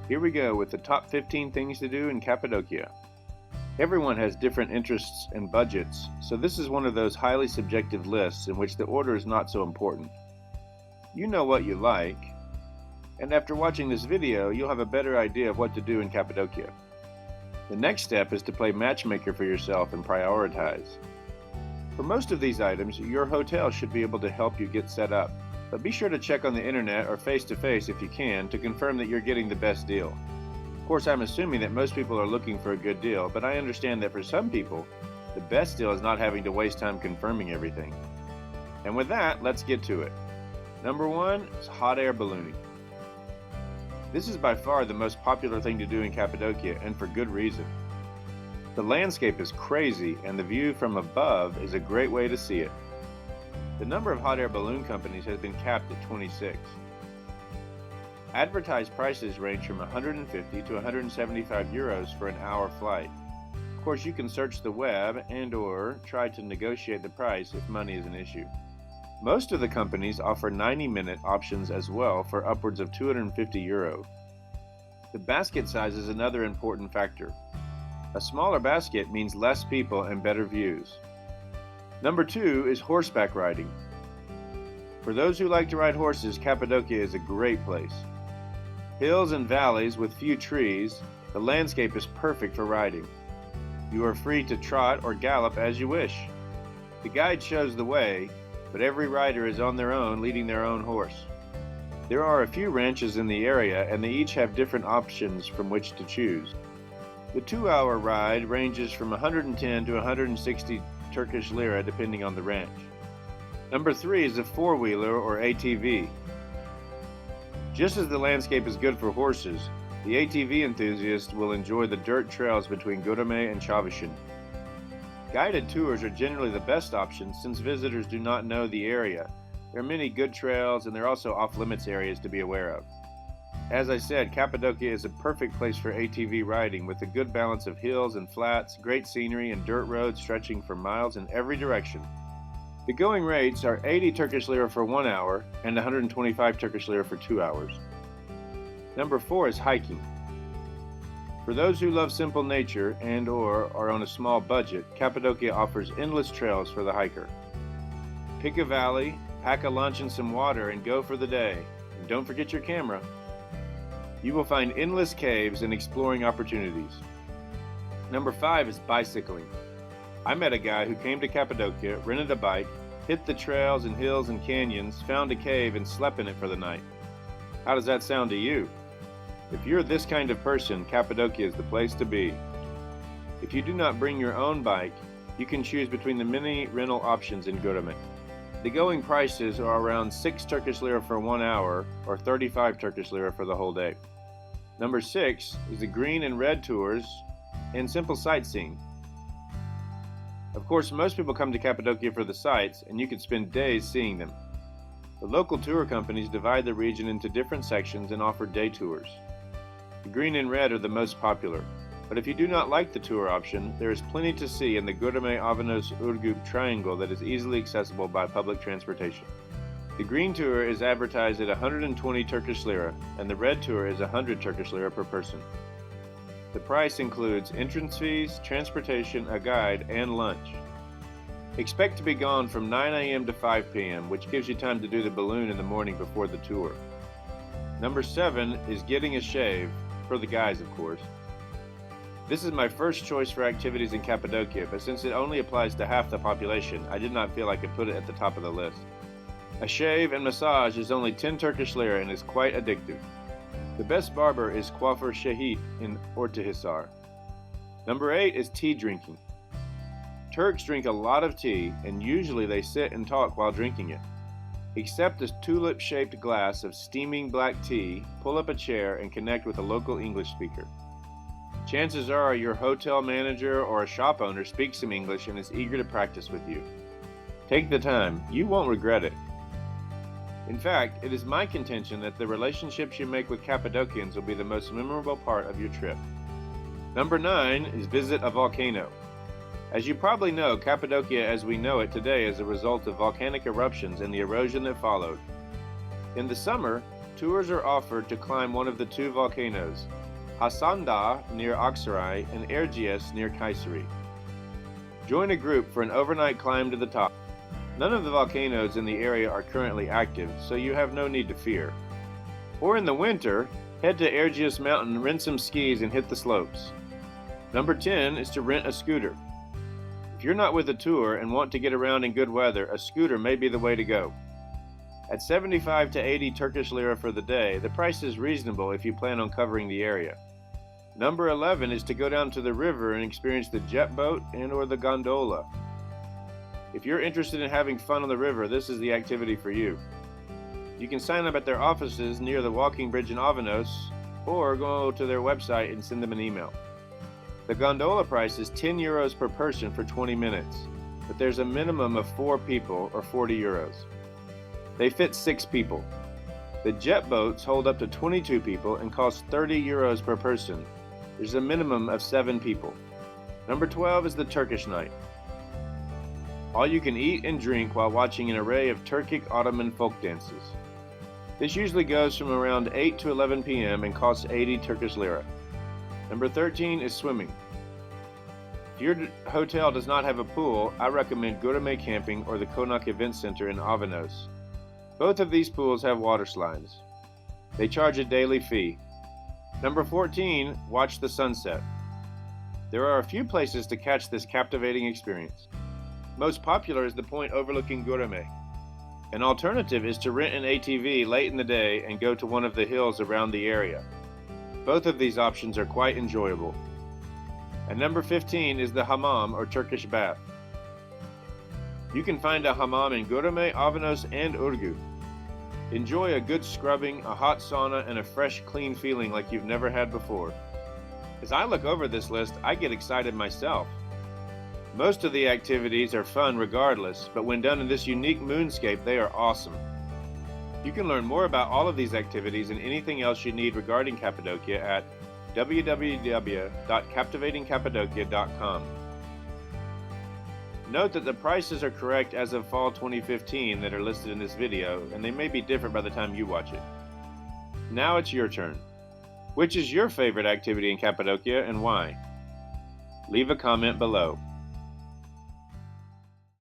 Here we go with the top 15 things to do in Cappadocia. Everyone has different interests and budgets, so this is one of those highly subjective lists in which the order is not so important. You know what you like, and after watching this video, you'll have a better idea of what to do in Cappadocia. The next step is to play matchmaker for yourself and prioritize. For most of these items, your hotel should be able to help you get set up, but be sure to check on the internet or face-to-face if you can to confirm that you're getting the best deal. Of course, I'm assuming that most people are looking for a good deal, but I understand that for some people, the best deal is not having to waste time confirming everything. And with that, let's get to it. Number 1 is hot air ballooning. This is by far the most popular thing to do in Cappadocia, and for good reason. The landscape is crazy, and the view from above is a great way to see it. The number of hot air balloon companies has been capped at 26. Advertised prices range from 150 to 175 euros for an hour flight. Of course, you can search the web and/or try to negotiate the price if money is an issue. Most of the companies offer 90-minute options as well for upwards of 250 euro. The basket size is another important factor. A smaller basket means less people and better views. Number 2 is horseback riding. For those who like to ride horses, Cappadocia is a great place. Hills and valleys with few trees, the landscape is perfect for riding. You are free to trot or gallop as you wish. The guide shows the way, but every rider is on their own, leading their own horse. There are a few ranches in the area, and they each have different options from which to choose. The 2-hour ride ranges from 110 to 160 Turkish lira depending on the ranch. Number 3 is a four-wheeler or ATV. Just as the landscape is good for horses, the ATV enthusiast will enjoy the dirt trails between Gurame and Çavuşin. Guided tours are generally the best option since visitors do not know the area. There are many good trails, and there are also off-limits areas to be aware of. As I said, Cappadocia is a perfect place for ATV riding with a good balance of hills and flats, great scenery, and dirt roads stretching for miles in every direction. The going rates are 80 Turkish lira for 1 hour and 125 Turkish lira for 2 hours. Number 4 is hiking. For those who love simple nature and/or are on a small budget, Cappadocia offers endless trails for the hiker. Pick a valley, pack a lunch and some water, and go for the day. And don't forget your camera. You will find endless caves and exploring opportunities. Number 5 is bicycling. I met a guy who came to Cappadocia, rented a bike, hit the trails and hills and canyons, found a cave, and slept in it for the night. How does that sound to you? If you're this kind of person, Cappadocia is the place to be. If you do not bring your own bike, you can choose between the many rental options in Gurame. The going prices are around 6 Turkish lira for 1 hour or 35 Turkish lira for the whole day. Number 6 is the green and red tours and simple sightseeing. Of course, most people come to Cappadocia for the sights, and you could spend days seeing them. The local tour companies divide the region into different sections and offer day tours. The green and red are the most popular, but if you do not like the tour option, there is plenty to see in the Gurame-Avanos-Urgup triangle that is easily accessible by public transportation. The green tour is advertised at 120 Turkish lira, and the red tour is 100 Turkish lira per person. The price includes entrance fees, transportation, a guide, and lunch. Expect to be gone from 9 a.m. to 5 p.m., which gives you time to do the balloon in the morning before the tour. Number 7 is getting a shave, for the guys of course. This is my first choice for activities in Cappadocia, but since it only applies to half the population, I did not feel I could put it at the top of the list. A shave and massage is only 10 Turkish lira and is quite addictive. The best barber is Coiffeur Şehit in Ortahisar. Number 8 is tea drinking. Turks drink a lot of tea, and usually they sit and talk while drinking it. Accept a tulip-shaped glass of steaming black tea, pull up a chair, and connect with a local English speaker. Chances are your hotel manager or a shop owner speaks some English and is eager to practice with you. Take the time, you won't regret it. In fact, it is my contention that the relationships you make with Cappadocians will be the most memorable part of your trip. Number 9 is visit a volcano. As you probably know, Cappadocia as we know it today is a result of volcanic eruptions and the erosion that followed. In the summer, tours are offered to climb one of the two volcanoes, Hasanda near Aksaray and Erciyes near Kayseri. Join a group for an overnight climb to the top. None of the volcanoes in the area are currently active, so you have no need to fear. Or in the winter, head to Erciyes Mountain, rent some skis, and hit the slopes. Number 10 is to rent a scooter. If you're not with a tour and want to get around in good weather, a scooter may be the way to go. At 75 to 80 Turkish lira for the day, the price is reasonable if you plan on covering the area. Number 11 is to go down to the river and experience the jet boat and/or the gondola. If you're interested in having fun on the river, this is the activity for you. You can sign up at their offices near the walking bridge in Avanos, or go to their website and send them an email. The gondola price is 10 euros per person for 20 minutes, but there's a minimum of 4 people or 40 euros. They fit 6 people. The jet boats hold up to 22 people and cost 30 euros per person. There's a minimum of 7 people. Number 12 is the Turkish night. All you can eat and drink while watching an array of Turkic Ottoman folk dances. This usually goes from around 8 to 11 p.m. and costs 80 Turkish lira. Number 13 is swimming. If your hotel does not have a pool, I recommend Gurame Camping or the Konak Event Center in Avanos. Both of these pools have water slides. They charge a daily fee. Number 14, watch the sunset. There are a few places to catch this captivating experience. Most popular is the point overlooking Gurame. An alternative is to rent an ATV late in the day and go to one of the hills around the area. Both of these options are quite enjoyable. And number 15 is the hammam or Turkish bath. You can find a hammam in Gurame, Avanos, and Urgu. Enjoy a good scrubbing, a hot sauna, and a fresh, clean feeling like you've never had before. As I look over this list, I get excited myself. Most of the activities are fun regardless, but when done in this unique moonscape, they are awesome. You can learn more about all of these activities and anything else you need regarding Cappadocia at www.captivatingcappadocia.com. Note that the prices are correct as of fall 2015 that are listed in this video, and they may be different by the time you watch it. Now it's your turn. Which is your favorite activity in Cappadocia and why? Leave a comment below.